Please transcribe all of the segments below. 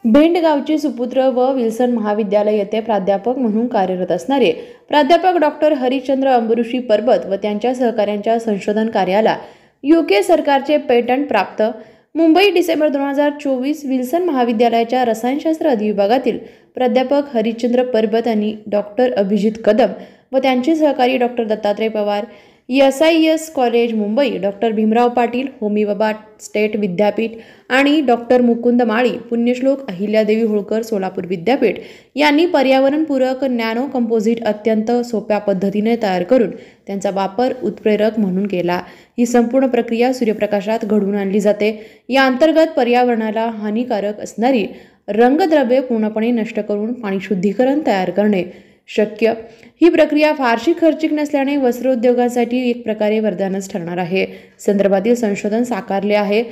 भेंड गावचे सुपुत्र व विल्सन महाविद्यालय येथे प्राध्यापक म्हणून कार्यरत असणारे प्राध्यापक डॉक्टर हरिश्चंद्र अंबुरुशी परबत व त्यांच्या सहकाऱ्यांच्या संशोधन कार्याला यूके सरकारचे पेटंट प्राप्त. मुंबई, डिसेंबर 2024. विल्सन महाविद्यालयाच्या रसायनशास्त्र अधिविभागातील प्राध्यापक हरिश्चंद्र परबत यांनी डॉक्टर अभिजित कदम व त्यांचे सहकारी doctor Dattatray Pawar, SIS college Mumbai, doctor Bhimrao Patil, Homi Bhabha state विद्यापीठ आणि डॉक्टर मुकुंद माळी, पुण्यश्लोक अहिल्यादेवी होळकर सोलापूर विद्यापीठ यांनी पर्यावरणपूरक नॅनो कंपोझिट अत्यंत सोप्या पद्धतीने तयार करून त्यांचा वापर उत्प्रेरक म्हणून केला. ही संपूर्ण प्रक्रिया सूर्यप्रकाशात घडवून आणली जाते. या अंतर्गत पर्यावरणाला हानिकारक असणारी रंगद्रव्ये पूर्णपणे नष्ट करून पाणी शुद्धीकरण तयार करणे शक्य. ही प्रक्रिया फारशी खर्चिक नसल्याने वस्त्रोद्योगासाठी एक प्रकारे वरदानच ठरणार आहे. संदर्भातील संशोधन साकारले आहे.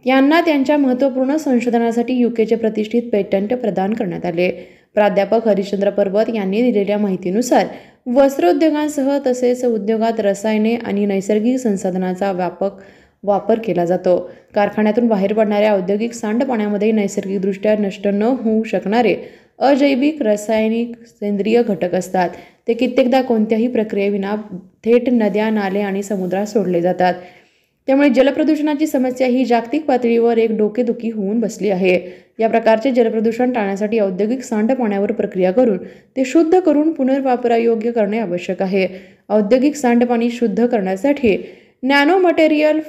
यांना त्यांच्या महत्त्वपूर्ण संशोधनासाठी यूकेचे प्रतिष्ठित पेटंट प्रदान करण्यात आले. प्राध्यापक हरिश्चंद्र परबत यांनी दिलेल्या माहितीनुसार वस्त्रोद्योगांसह तसेच उद्योगात रसायने आणि नैसर्गिक संसाधनांचा व्यापक वापर केला जातो. कारखान्यातून बाहेर पडणाऱ्या औद्योगिक सांडपाण्यामध्ये नैसर्गिकदृष्ट्या नष्ट न होऊ शकणारे अजैविक, रासायनिक, सेंद्रिय घटक असतात. ते कित्येकदा कोणत्याही प्रक्रियेविना थेट नद्या, नाले आणि समुद्रात सोडले जातात. त्यामुळे जलप्रदूषणाची समस्या ही जागतिक पातळीवर एक डोकेदुखी होऊन बसली आहे. या प्रकारचे जलप्रदूषण टाळण्यासाठी औद्योगिक सांडपाण्यावर प्रक्रिया करून ते शुद्ध करून पुनर्वापरयोग्य करणे आवश्यक आहे. औद्योगिक सांडपाणी शुद्ध करण्यासाठी नॅनो मटेरियल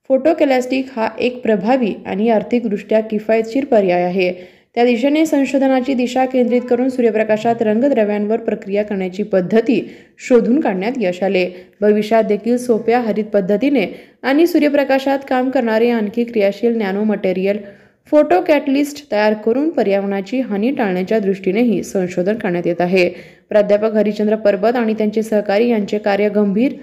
फोटोकॅलॅस्टिक हा एक प्रभावी आणि आर्थिकदृष्ट्या किफायतशीर पर्याय आहे. त्या दिशेने संशोधनाची दिशा केंद्रित करून सूर्यप्रकाशात रंगद्रव्यांवर प्रक्रिया करण्याची पद्धती शोधून काढण्यात यश आले. भविष्यात देखील सोप्या हरित पद्धतीने आणि सूर्यप्रकाशात काम करणारे आणखी क्रियाशील नॅनो मटेरियल फोटोकॅटलिस्ट तयार करून पर्यावरणाची हानी टाळण्याच्या दृष्टीनेही संशोधन करण्यात येत आहे. प्राध्यापक हरिश्चंद्र परबत आणि त्यांचे सहकारी यांचे कार्य गंभीर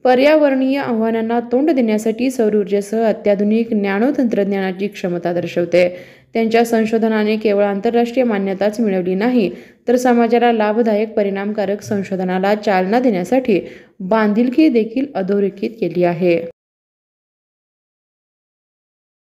पर्यावरणीय आव्हानांना तोंड देण्यासाठी सौर ऊर्जेसह अत्याधुनिक नॅनो तंत्रज्ञानाची क्षमता दर्शवते. त्यांच्या संशोधनाने केवळ आंतरराष्ट्रीय मान्यताच मिळवली नाही, तर समाजाला लाभदायक परिणामकारक संशोधनाला चालना देण्यासाठी बांधिलकी देखील अधोरेखित केली आहे.